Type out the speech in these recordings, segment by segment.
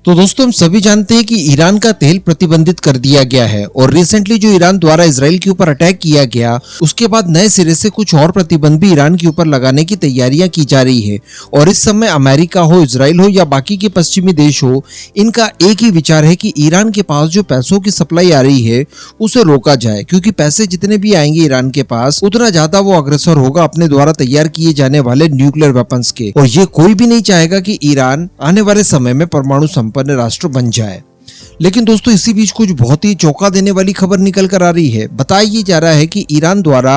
तो दोस्तों हम सभी जानते हैं कि ईरान का तेल प्रतिबंधित कर दिया गया है और रिसेंटली जो ईरान द्वारा इजराइल के ऊपर अटैक किया गया उसके बाद नए सिरे से कुछ और प्रतिबंध भी ईरान के ऊपर लगाने की तैयारियां की जा रही है। और इस समय अमेरिका हो, इजराइल हो या बाकी के पश्चिमी देश हो, इनका एक ही विचार है कि ईरान के पास जो पैसों की सप्लाई आ रही है उसे रोका जाए, क्योंकि पैसे जितने भी आएंगे ईरान के पास उतना ज्यादा वो अग्रसर होगा अपने द्वारा तैयार किए जाने वाले न्यूक्लियर वेपन्स के। और ये कोई भी नहीं चाहेगा कि ईरान आने वाले समय में परमाणु संपन्न राष्ट्र बन जाए। लेकिन दोस्तों इसी बीच कुछ बहुत ही चौंका देने वाली खबर निकल कर आ रही है। बताया जा रहा है कि ईरान द्वारा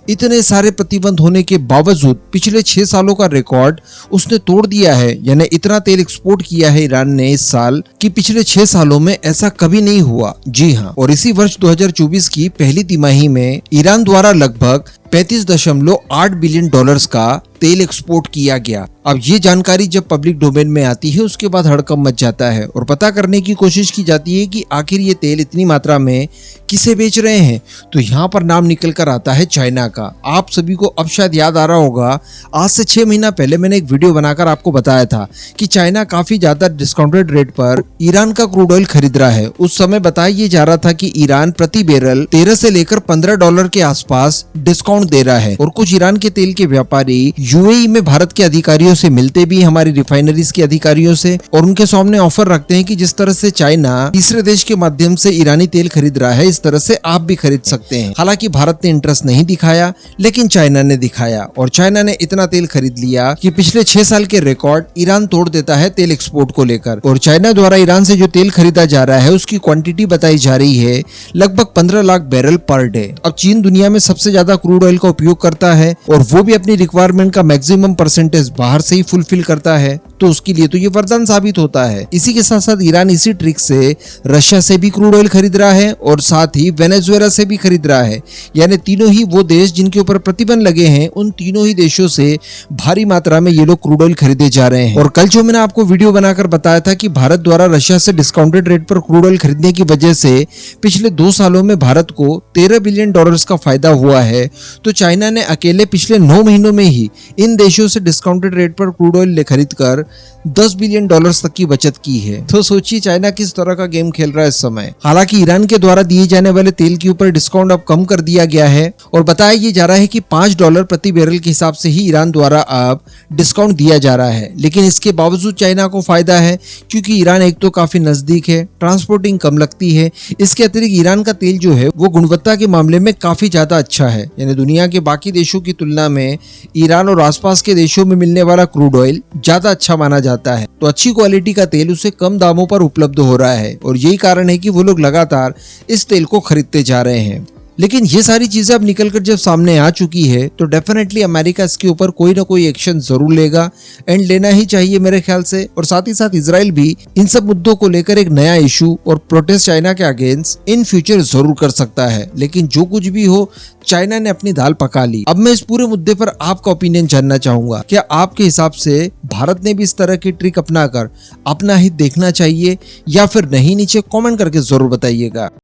इतने सारे प्रतिबंध होने के बावजूद पिछले 6 सालों का रिकॉर्ड उसने तोड़ दिया है। यानी इतना तेल एक्सपोर्ट किया है ईरान ने इस साल कि पिछले 6 सालों में ऐसा कभी नहीं हुआ। जी हाँ, और इसी वर्ष 2024 की पहली तिमाही में ईरान द्वारा लगभग 35.8 बिलियन डॉलर्स का तेल एक्सपोर्ट किया गया। अब ये जानकारी जब पब्लिक डोमेन में आती है उसके बाद हड़कंप मच जाता है और पता करने की कोशिश की जाती है कि आखिर ये तेल इतनी मात्रा में किसे बेच रहे हैं। तो यहाँ पर नाम निकल कर आता है चाइना का। आप सभी को अब शायद याद आ रहा होगा, आज से 6 महीना पहले मैंने एक वीडियो बनाकर आपको बताया था कि चाइना काफी ज्यादा डिस्काउंटेड रेट पर ईरान का क्रूड ऑयल खरीद रहा है। उस समय बताया ये जा रहा था कि ईरान प्रति बैरल 13 से लेकर $15 के आसपास डिस्काउंट दे रहा है। और कुछ ईरान के तेल के व्यापारी यूएई में भारत के अधिकारियों से मिलते भी, हमारी रिफाइनरीज के अधिकारियों से, और उनके सामने ऑफर रखते हैं कि जिस तरह से चाइना तीसरे देश के माध्यम से ईरानी तेल खरीद रहा है इस तरह से आप भी खरीद सकते हैं। हालांकि भारत ने इंटरेस्ट नहीं दिखाया, लेकिन चाइना ने दिखाया और चाइना ने इतना तेल खरीद लिया कि पिछले 6 साल के रिकॉर्ड ईरान तोड़ देता है तेल एक्सपोर्ट को लेकर। और चाइना द्वारा ईरान से जो तेल खरीदा जा रहा है उसकी क्वांटिटी बताई जा रही है लगभग 15 लाख बैरल पर डे। अब चीन दुनिया में सबसे ज्यादा क्रूड ऑयल का उपयोग करता है और वो भी अपनी रिक्वायरमेंट का मैक्सिमम परसेंटेज बाहर से ही फुलफिल करता है, तो उसके लिए तो ये वरदान साबित होता है। इसी के साथ साथ ईरान इसी ट्रिक से रशिया से भी क्रूड ऑयल खरीद रहा है और साथ ही वेनेजुएला से भी खरीद रहा है। यानी तीनों ही वो देश जिनके ऊपर प्रतिबंध लगे हैं उन तीनों ही देशों से भारी मात्रा में ये लोग क्रूड ऑयल खरीदे जा रहे हैं। और कल जो मैंने आपको वीडियो बनाकर बताया था कि भारत द्वारा रशिया से डिस्काउंटेड रेट पर क्रूड ऑयल खरीदने की वजह से पिछले 2 सालों में भारत को $13 बिलियन का फायदा हुआ है, तो चाइना ने अकेले पिछले 9 महीनों में ही इन देशों से डिस्काउंटेड रेट पर क्रूड ऑयल खरीद कर $10 बिलियन तक की बचत की है। तो सोचिए चाइना किस तरह का गेम खेल रहा है इस समय। हालांकि ईरान के द्वारा दिए जाने वाले तेल के ऊपर डिस्काउंट अब कम कर दिया गया है और बताया ये जा रहा है कि $5 प्रति बैरल के हिसाब से ही ईरान द्वारा अब डिस्काउंट दिया जा रहा है। लेकिन इसके बावजूद चाइना को फायदा है, क्योंकि ईरान एक तो काफी नजदीक है, ट्रांसपोर्टिंग कम लगती है। इसके अतिरिक्त ईरान का तेल जो है वो गुणवत्ता के मामले में काफी ज्यादा अच्छा है। यानी दुनिया के बाकी देशों की तुलना में ईरान और आसपास के देशों में मिलने वाला क्रूड ऑयल ज्यादा अच्छा माना जाता है। तो अच्छी क्वालिटी का तेल उसे कम दामों पर उपलब्ध हो रहा है और यही कारण है कि वो लोग लगातार इस तेल को खरीदते जा रहे हैं। लेकिन ये सारी चीजें अब निकलकर जब सामने आ चुकी है तो डेफिनेटली अमेरिका इसके ऊपर कोई ना कोई एक्शन जरूर लेगा एंड लेना ही चाहिए मेरे ख्याल से। और साथ ही साथ इजराइल भी इन सब मुद्दों को लेकर एक नया इशू और प्रोटेस्ट चाइना के अगेंस्ट इन फ्यूचर जरूर कर सकता है। लेकिन जो कुछ भी हो, चाइना ने अपनी दाल पका ली। अब मैं इस पूरे मुद्दे पर आपका ओपिनियन जानना चाहूंगा। क्या आपके हिसाब से भारत ने भी इस तरह की ट्रिक अपनाकर अपना हित देखना चाहिए या फिर नहीं? नीचे कमेंट करके जरूर बताइएगा।